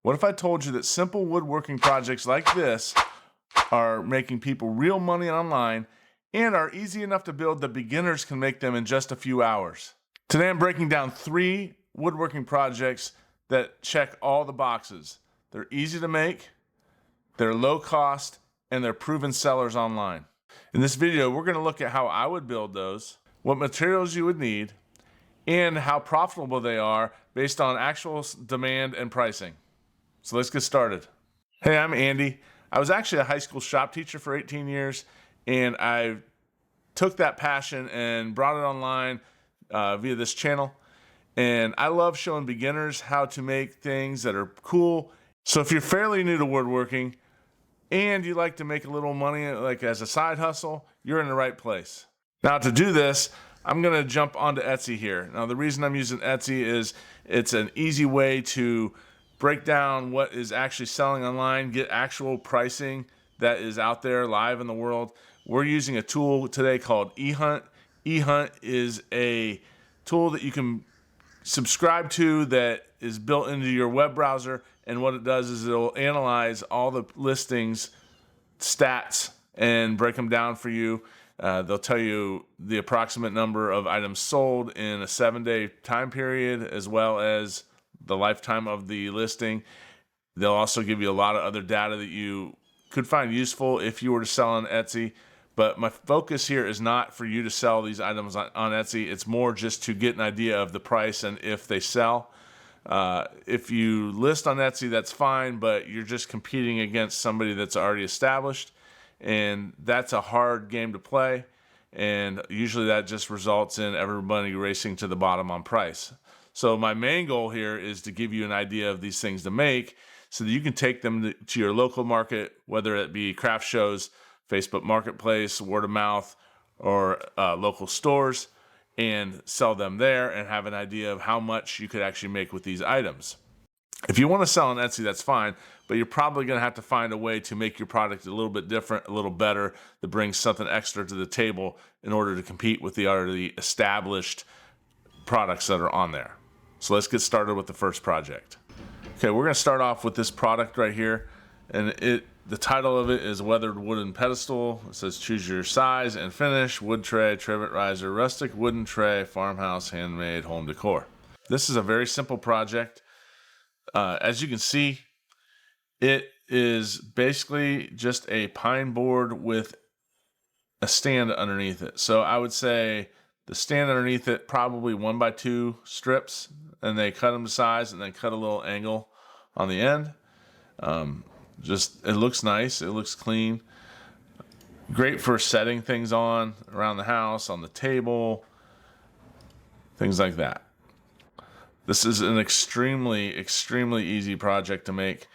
What if I told you that simple woodworking projects like this are making people real money online and are easy enough to build that beginners can make them in just a few hours? Today I'm breaking down 3 woodworking projects that check all the boxes. They're easy to make, they're low cost, and they're proven sellers online. In this video, we're going to look at how I would build those, what materials you would need, and how profitable they are based on actual demand and pricing. So let's get started. Hey, I'm Andy. I was actually a high school shop teacher for 18 years, and I took that passion and brought it online via this channel. And I love showing beginners how to make things that are cool. So if you're fairly new to woodworking and you like to make a little money like as a side hustle, you're in the right place. Now to do this, I'm gonna jump onto Etsy here. Now the reason I'm using Etsy is it's an easy way to break down what is actually selling online, get actual pricing that is out there live in the world. We're using a tool today called Ehunt. Ehunt is a tool that you can subscribe to that is built into your web browser, and what it does is it'll analyze all the listings stats and break them down for you. They'll tell you the approximate number of items sold in a 7-day time period, as well as the lifetime of the listing. They'll also give you a lot of other data that you could find useful if you were to sell on Etsy. But my focus here is not for you to sell these items on Etsy. It's more just to get an idea of the price and if they sell. If you list on Etsy, that's fine, but you're just competing against somebody that's already established, and that's a hard game to play, and usually that just results in everybody racing to the bottom on price. So my main goal here is to give you an idea of these things to make so that you can take them to your local market, whether it be craft shows, Facebook Marketplace, word of mouth, or local stores, and sell them there and have an idea of how much you could actually make with these items. If you want to sell on Etsy, that's fine, but you're probably going to have to find a way to make your product a little bit different, a little better, that brings something extra to the table in order to compete with the already established products that are on there. So let's get started with the first project. Okay, we're going to start off with this product right here, and the title of it is Weathered Wooden Pedestal. It says choose your size and finish, wood tray, trivet riser, rustic wooden tray, farmhouse, handmade, home decor. This is a very simple project. As you can see, it is basically just a pine board with a stand underneath it. So I would say the stand underneath it, probably 1x2 strips, and they cut them to size and then cut a little angle on the end. It looks nice, it looks clean. Great for setting things on around the house, on the table, things like that. This is an extremely easy project to make.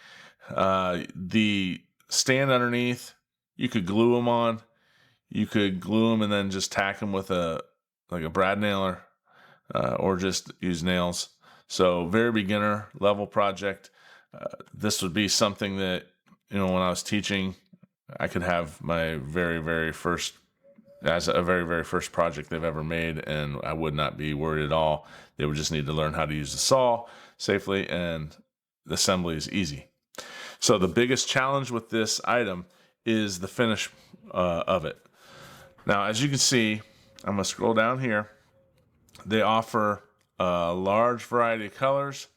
The stand underneath, you could glue them on. You could glue them and then just tack them with a brad nailer, or just use nails. So very beginner level project. This would be something that, when I was teaching, I could have my very first project they've ever made, and I would not be worried at all. They would just need to learn how to use the saw safely, and the assembly is easy. So the biggest challenge with this item is the finish of it. Now, as you can see, I'm going to scroll down here. They offer a large variety of colors,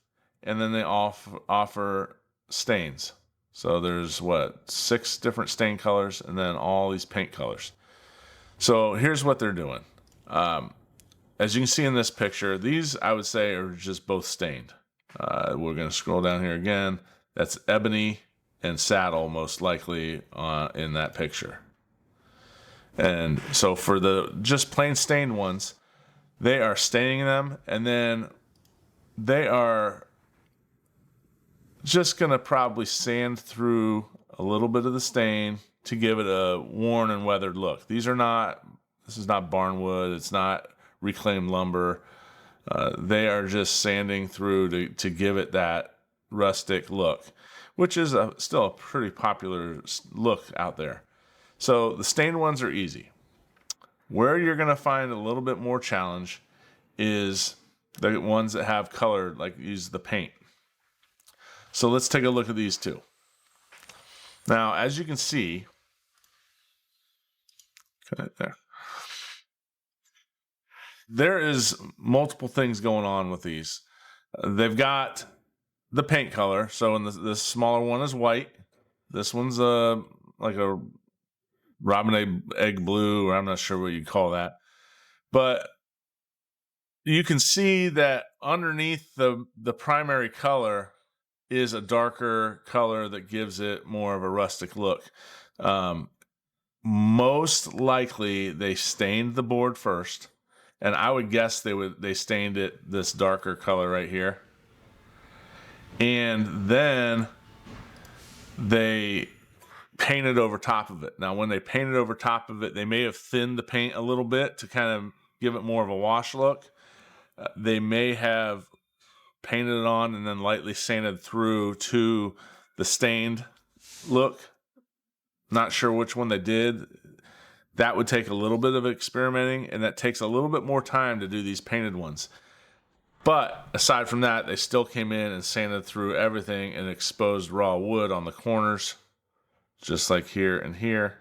and then they offer stains. So there's 6 different stain colors, and then all these paint colors. So here's what they're doing. As you can see in this picture, these I would say are just both stained. We're going to scroll down here again. That's ebony and saddle most likely in that picture. And so for the just plain stained ones, they are staining them, and then they are just going to probably sand through a little bit of the stain to give it a worn and weathered look. This is not barnwood. It's not reclaimed lumber. They are just sanding through to give it that rustic look, which is still a pretty popular look out there. So the stained ones are easy. Where you're going to find a little bit more challenge is the ones that have colored, like use the paint. So let's take a look at these two. Now, as you can see, there is multiple things going on with these. They've got the paint color. So in this smaller one is white. This one's like a robin egg blue, or I'm not sure what you call that. But you can see that underneath the primary color is a darker color that gives it more of a rustic look. Most likely they stained the board first, and I would guess they stained it this darker color right here, and then they painted over top of it. Now, when they painted over top of it, they may have thinned the paint a little bit to kind of give it more of a wash look. They may have painted it on and then lightly sanded through to the stained look. Not sure which one they did. That would take a little bit of experimenting, and that takes a little bit more time to do these painted ones. But aside from that, they still came in and sanded through everything and exposed raw wood on the corners, just like here and here.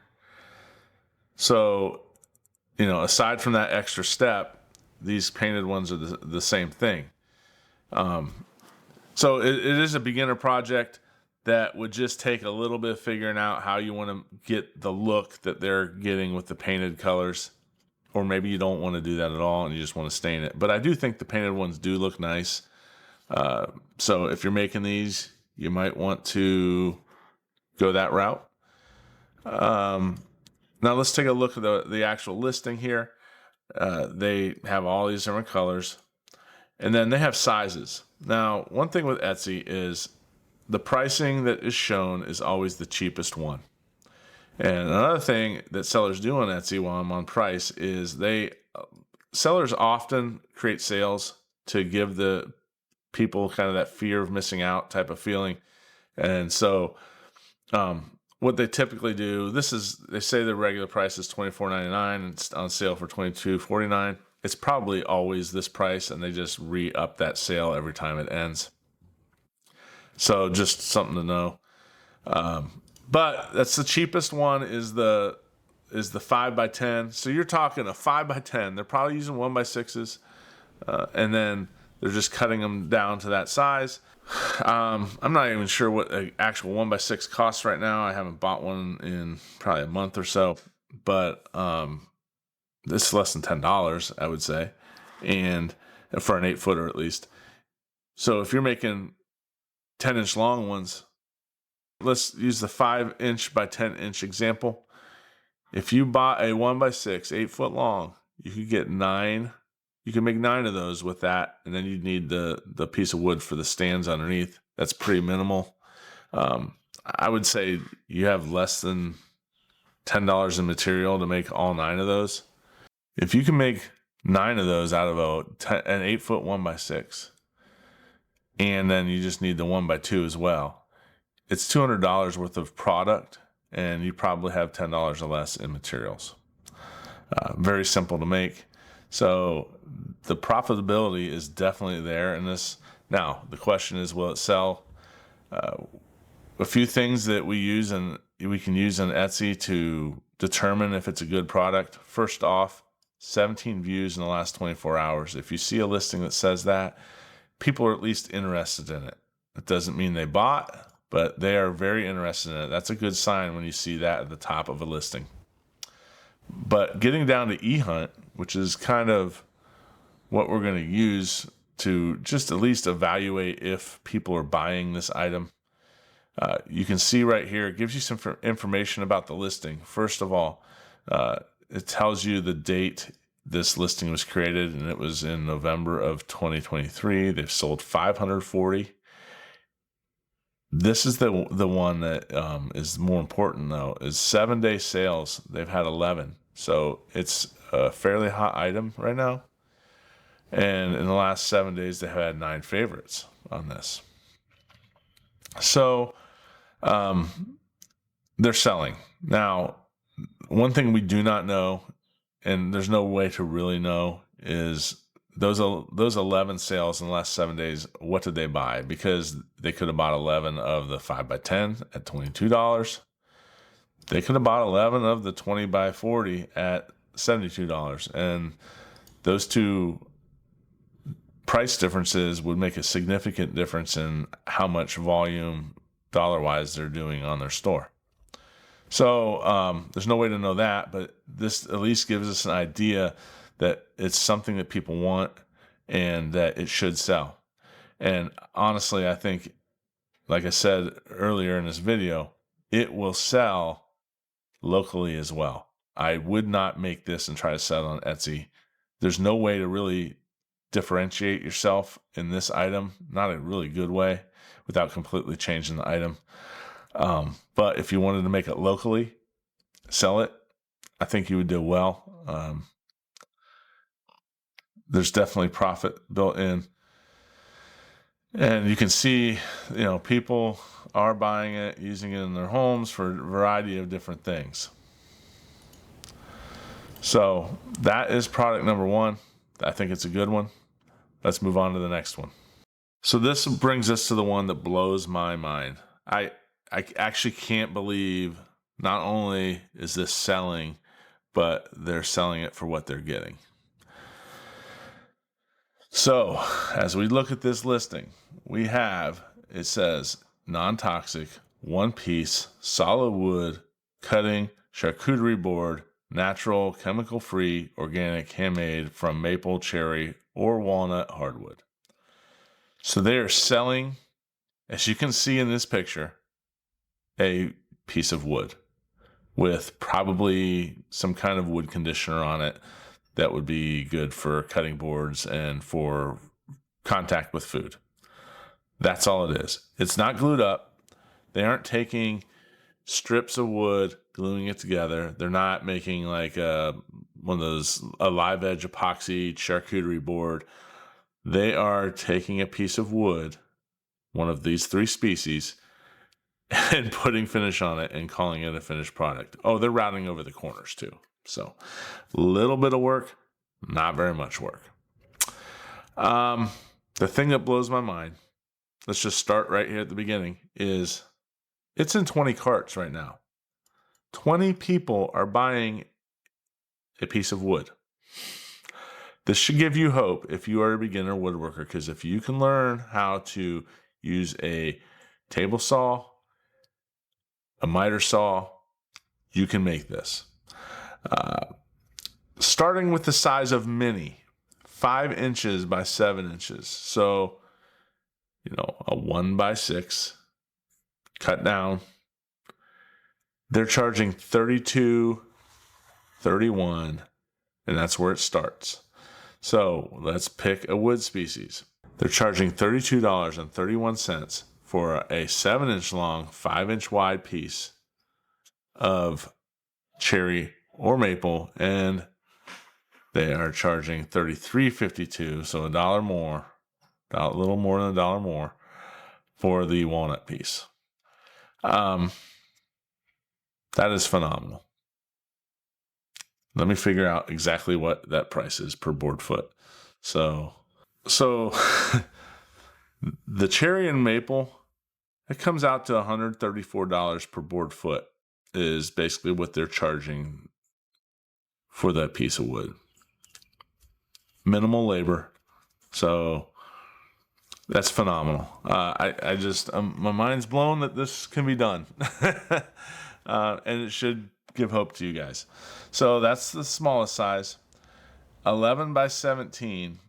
So, aside from that extra step, these painted ones are the same thing. So it is a beginner project that would just take a little bit of figuring out how you want to get the look that they're getting with the painted colors. Or maybe you don't want to do that at all and you just want to stain it. But I do think the painted ones do look nice. So if you're making these, you might want to go that route. Now let's take a look at the actual listing here. They have all these different colors. And then they have sizes. Now, one thing with Etsy is the pricing that is shown is always the cheapest one. And another thing that sellers do on Etsy while I'm on price is sellers often create sales to give the people kind of that fear of missing out type of feeling. And so what they typically do, they say the regular price is $24.99 and it's on sale for $22.49. It's probably always this price, and they just re-up that sale every time it ends. So just something to know. But that's the cheapest one is the 5x10. So you're talking a 5x10. They're probably using 1x6s, and then they're just cutting them down to that size. I'm not even sure what an actual 1x6 costs right now. I haven't bought one in probably a month or so, but it's less than $10, I would say, and for an 8-footer at least. So if you're making 10-inch long ones, let's use the 5-inch by 10-inch example. If you bought a 1x6, 8-foot long, you could get 9. You can make 9 of those with that, and then you'd need the piece of wood for the stands underneath. That's pretty minimal. I would say you have less than $10 in material to make all 9 of those. If you can make 9 of those out of an 8-foot 1x6, and then you just need the 1x2 as well, it's $200 worth of product, and you probably have $10 or less in materials. Very simple to make. So the profitability is definitely there in this. Now, the question is, will it sell? A few things that we can use on Etsy to determine if it's a good product. First off, 17 views in the last 24 hours. If you see a listing that says that, people are at least interested in it. It doesn't mean they bought, but they are very interested in it. That's a good sign when you see that at the top of a listing. But getting down to Ehunt, which is kind of what we're going to use to just at least evaluate if people are buying this item. You can see right here, it gives you some information about the listing. First of all, it tells you the date this listing was created, and it was in November of 2023. They've sold 540. This is the one that is more important, though, is 7-day sales. They've had 11. So it's a fairly hot item right now. And in the last 7 days, they have had 9 favorites on this. So they're selling. Now, one thing we do not know, and there's no way to really know, is those 11 sales in the last 7 days, what did they buy? Because they could have bought 11 of the 5x10 at $22. They could have bought 11 of the 20x40 at $72. And those two price differences would make a significant difference in how much volume dollar-wise they're doing on their store. So there's no way to know that, but this at least gives us an idea that it's something that people want and that it should sell. And honestly, I think, like I said earlier in this video, it will sell locally as well. I would not make this and try to sell it on Etsy. There's no way to really differentiate yourself in this item, not a really good way, without completely changing the item. But if you wanted to make it locally, sell it, I think you would do well. There's definitely profit built in. And you can see, people are buying it, using it in their homes for a variety of different things. So that is product number one. I think it's a good one. Let's move on to the next one. So this brings us to the one that blows my mind. I actually can't believe not only is this selling, but they're selling it for what they're getting. So as we look at this listing, it says non-toxic, one piece, solid wood, cutting, charcuterie board, natural, chemical-free, organic, handmade from maple, cherry, or walnut hardwood. So they are selling, as you can see in this picture, a piece of wood with probably some kind of wood conditioner on it that would be good for cutting boards and for contact with food. That's all it is. It's not glued up. They aren't taking strips of wood, gluing it together. They're not making like a live edge epoxy charcuterie board. They are taking a piece of wood, one of these three species, and putting finish on it and calling it a finished product. Oh, they're routing over the corners too. So a little bit of work, not very much work. The thing that blows my mind, let's just start right here at the beginning, is it's in 20 carts right now. 20 people are buying a piece of wood. This should give you hope if you are a beginner woodworker, because if you can learn how to use a table saw, a miter saw, you can make this. Starting with the size of mini, 5 inches by 7 inches. So, a 1x6 cut down. They're charging $32, $31, and that's where it starts. So let's pick a wood species. They're charging $32.31 for a 7-inch long, 5-inch wide piece of cherry or maple, and they are charging $33.52, so $1 more, a little more than $1 more for the walnut piece. That is phenomenal. Let me figure out exactly what that price is per board foot. So the cherry and maple, it comes out to $134 per board foot is basically what they're charging for that piece of wood. Minimal labor. So that's phenomenal. I just, my mind's blown that this can be done. And it should give hope to you guys. So that's the smallest size. 11 by 17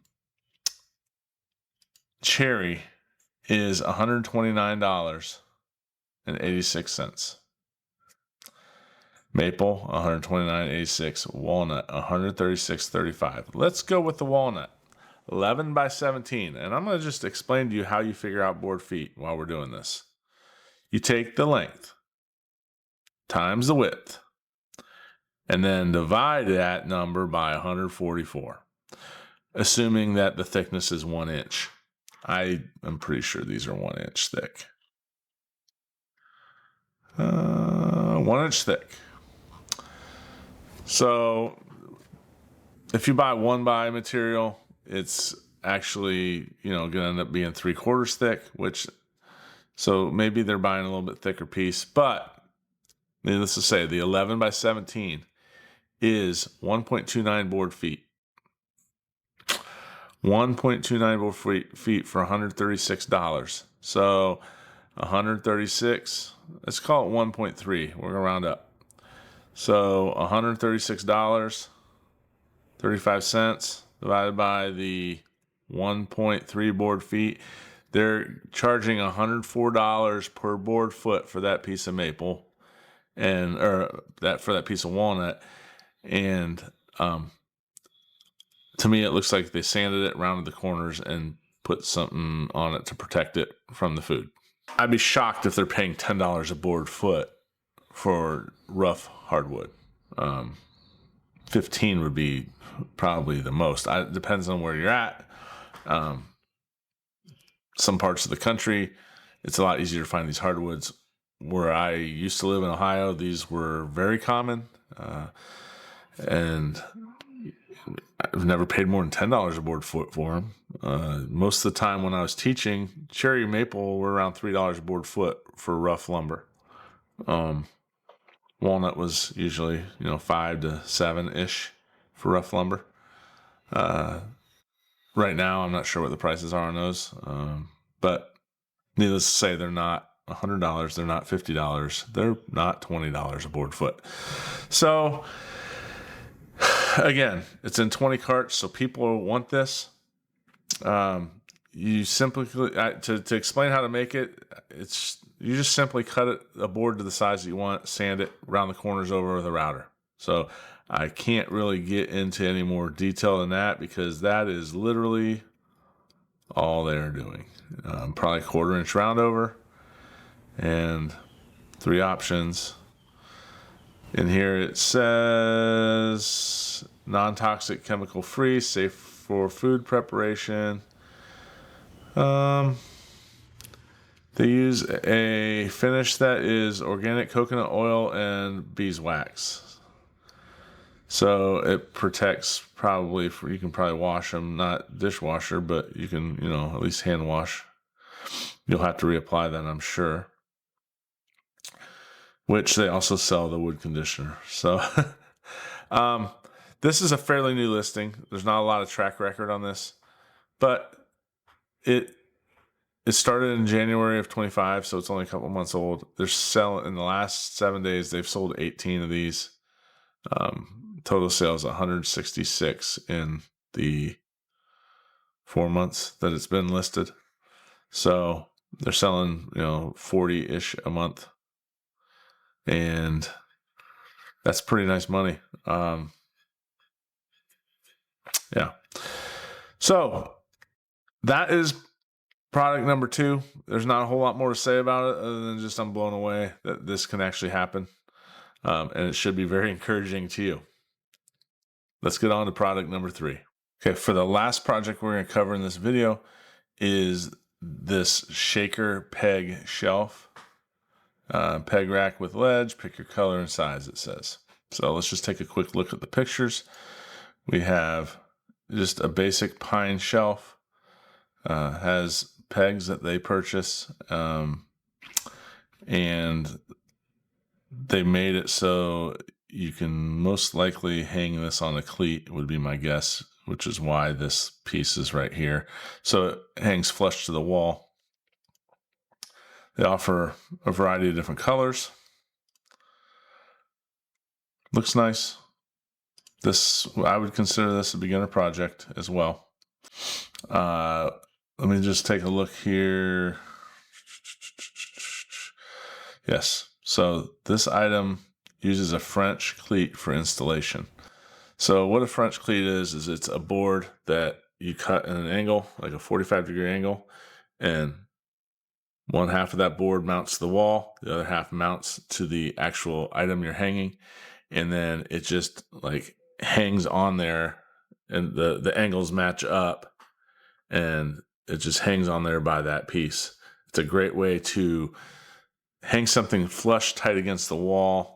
cherry is $129.86. Maple, $129.86. Walnut, $136.35. Let's go with the walnut. 11 by 17. And I'm going to just explain to you how you figure out board feet while we're doing this. You take the length times the width, and then divide that number by 144, assuming that the thickness is 1 inch. I am pretty sure these are 1 inch thick. 1 inch thick. So if you buy 1x material, it's actually, going to end up being 3/4 thick, so maybe they're buying a little bit thicker piece. But needless to say, the 11 by 17 is 1.29 board feet. 1.29 board feet for $136. So 136, let's call it 1.3. We're going to round up. So $136, 35 cents divided by the 1.3 board feet. They're charging $104 per board foot for that piece of maple, for that piece of walnut. And to me, it looks like they sanded it, rounded the corners, and put something on it to protect it from the food. I'd be shocked if they're paying $10 a board foot for rough hardwood. 15 would be probably the most. It depends on where you're at. Some parts of the country, it's a lot easier to find these hardwoods. Where I used to live in Ohio, these were very common. And I've never paid more than $10 a board foot for them. Most of the time when I was teaching, cherry and maple were around $3 a board foot for rough lumber. Walnut was usually, 5 to 7-ish for rough lumber. Right now, I'm not sure what the prices are on those. But needless to say, they're not $100. They're not $50. They're not $20 a board foot. So again, it's in 20 carts, so people want this. You simply, to explain how to make it, you just simply cut a board to the size that you want, sand it, round the corners over with a router. So I can't really get into any more detail than that because that is literally all they're doing. Probably 1/4 inch round over and 3 options. In here it says non-toxic, chemical free, safe for food preparation. They use a finish that is organic coconut oil and beeswax. So it protects you can probably wash them, not dishwasher, but you can, at least hand wash. You'll have to reapply that, I'm sure. Which they also sell the wood conditioner. So this is a fairly new listing. There's not a lot of track record on this, but it started in January of 25, so it's only a couple months old. They're selling in the last 7 days. They've sold 18 of these. Total sales 166 in the 4 months that it's been listed. So they're selling 40-ish a month, and that's pretty nice money. Yeah. So that is product number 2. There's not a whole lot more to say about it other than just I'm blown away that this can actually happen. And it should be very encouraging to you. Let's get on to product number 3. Okay, for the last project we're going to cover in this video is this shaker peg shelf. Peg rack with ledge, pick your color and size, it says. So let's just take a quick look at the pictures. We have just a basic pine shelf. Has pegs that they purchase, and they made it so you can most likely hang this on a cleat, would be my guess, which is why this piece is right here. So it hangs flush to the wall. They offer a variety of different colors. Looks nice. I would consider this a beginner project as well. Let me just take a look here. Yes. So this item uses a French cleat for installation. So what a French cleat is it's a board that you cut in an angle, like a 45-degree angle, and one half of that board mounts to the wall, the other half mounts to the actual item you're hanging, and then it just like hangs on there, and the angles match up, and it just hangs on there by that piece. It's a great way to hang something flush tight against the wall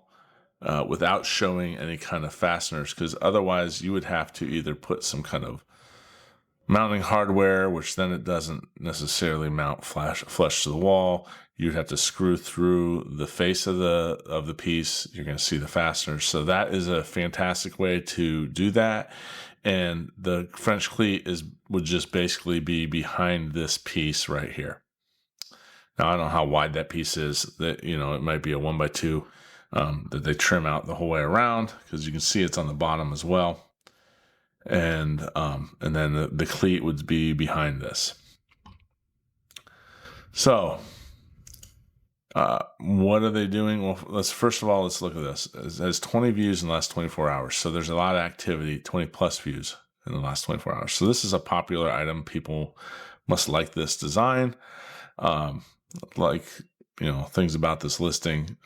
without showing any kind of fasteners, because otherwise you would have to either put some kind of mounting hardware, which then it doesn't necessarily mount flush to the wall. You'd have to screw through the face of the piece. You're going to see the fasteners. So that is a fantastic way to do that. And the French cleat would just basically be behind this piece right here. Now, I don't know how wide that piece is. That, you know, it might be a 1x2 that they trim out the whole way around, because you can see it's on the bottom as well. And then the cleat would be behind this. So, what are they doing? Well, first of all, let's look at this. It has 20 views in the last 24 hours. So there's a lot of activity, 20 plus views in the last 24 hours. So this is a popular item. People must like this design. Like, you know, things about this listing.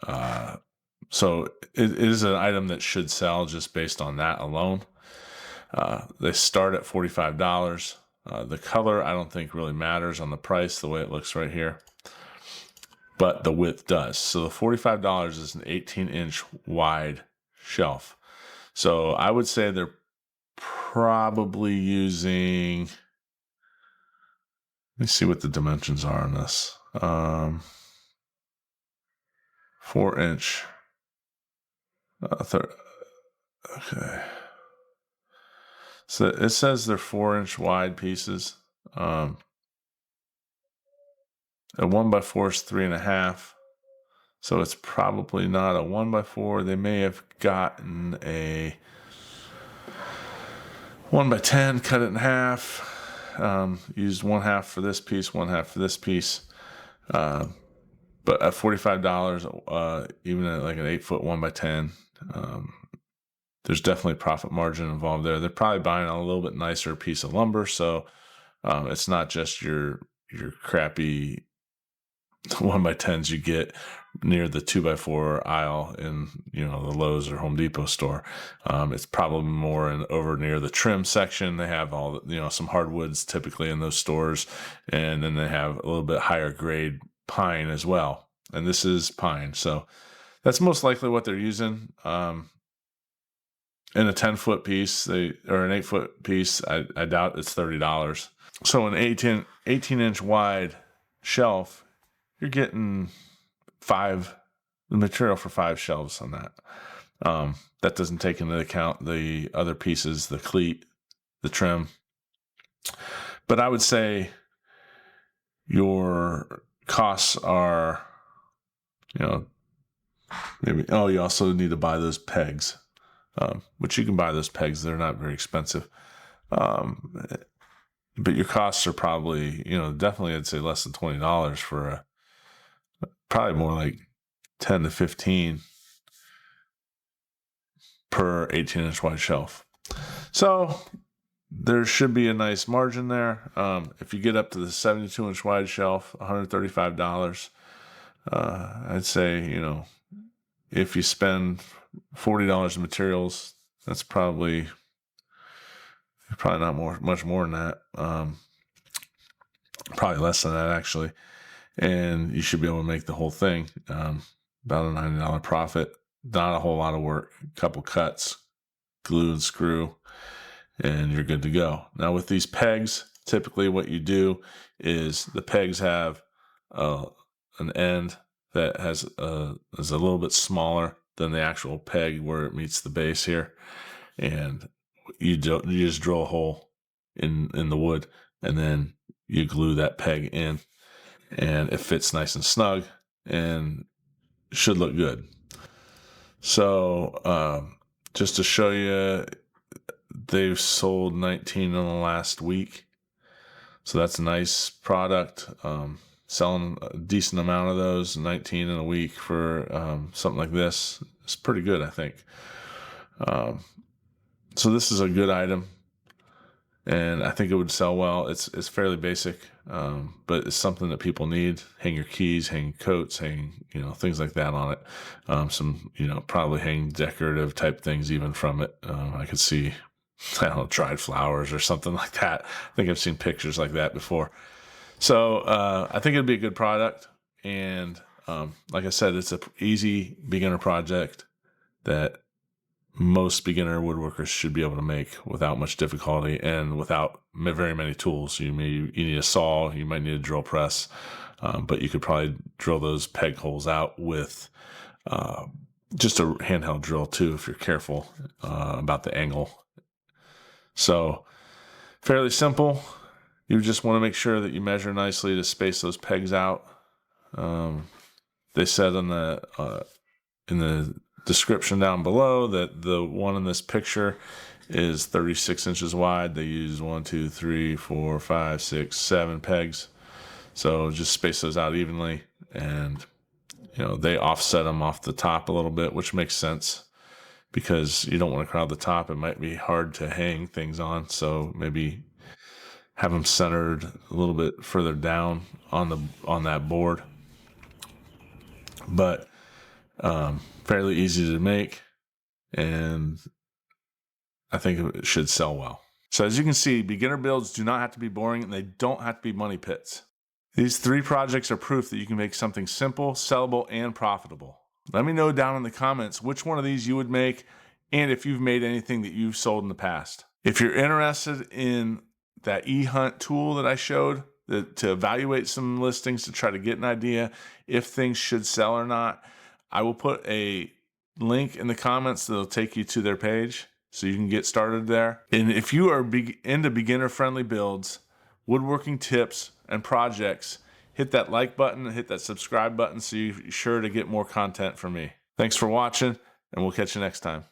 So it is an item that should sell just based on that alone. They start at $45. The color, I don't think really matters on the price, the way it looks right here. But the width does. So the $45 is an 18-inch wide shelf. So I would say they're probably using, let me see what the dimensions are on this. 4-inch. Okay. So it says they're 4-inch wide pieces. A 1x4 is 3.5. So it's probably not a 1x4. They may have gotten a 1x10, cut it in half. Used 1/2 for this piece, 1/2 for this piece. But at $45, even at like an 8-foot 1x10, there's definitely profit margin involved there. They're probably buying a little bit nicer piece of lumber, so it's not just your crappy 1x10s you get near the 2x4 aisle in, you know, the Lowe's or Home Depot store. It's probably more over near the trim section. They have all, you know, some hardwoods typically in those stores, and then they have a little bit higher grade pine as well. And this is pine, so that's most likely what they're using. In a 10-foot piece, or an 8-foot piece, I doubt it's $30. So an 18-inch wide shelf, you're getting the material for 5 shelves on that. That doesn't take into account the other pieces, the cleat, the trim. But I would say your costs are, you know, maybe, you also need to buy those pegs, which you can buy those pegs. They're not very expensive. But your costs are probably, you know, definitely I'd say less than $20 for probably more like 10 to 15 per 18-inch wide shelf. So there should be a nice margin there. If you get up to the 72-inch wide shelf, $135, I'd say, you know, if you spend $40 in materials, that's probably not much more than that. Probably less than that, actually. And you should be able to make the whole thing about a $90 profit. Not a whole lot of work. A couple cuts, glue and screw, and you're good to go. Now with these pegs, typically what you do is the pegs have an end that is a little bit smaller than the actual peg where it meets the base here, and you just drill a hole in the wood, and then you glue that peg in, and it fits nice and snug and should look good. So just to show you, they've sold 19 in the last week, so that's a nice product. Selling a decent amount of those, 19 in a week for something like this is pretty good, I think. So this is a good item, and I think it would sell well. It's fairly basic, but it's something that people need. Hang your keys, hang coats, hang, you know, things like that on it. Some, you know, probably hang decorative type things even from it. I could see, I don't know, dried flowers or something like that. I think I've seen pictures like that before. So I think it'd be a good product, and like I said, it's an easy beginner project that most beginner woodworkers should be able to make without much difficulty and without very many tools. You need a saw, you might need a drill press, but you could probably drill those peg holes out with just a handheld drill too, if you're careful about the angle. So fairly simple. You just want to make sure that you measure nicely to space those pegs out. They said in the description down below that the one in this picture is 36 inches wide. They use 1, 2, 3, 4, 5, 6, 7 pegs. So just space those out evenly, and they offset them off the top a little bit, which makes sense because you don't want to crowd the top. It might be hard to hang things on, so maybe have them centered a little bit further down on that board. But fairly easy to make, and I think it should sell well. So as you can see, beginner builds do not have to be boring, and they don't have to be money pits. These 3 projects are proof that you can make something simple, sellable, and profitable. Let me know down in the comments which one of these you would make, and if you've made anything that you've sold in the past. If you're interested in that Ehunt tool that I showed to evaluate some listings to try to get an idea if things should sell or not, I will put a link in the comments that'll take you to their page so you can get started there. And if you are into beginner-friendly builds, woodworking tips, and projects, hit that like button, hit that subscribe button so you're sure to get more content from me. Thanks for watching, and we'll catch you next time.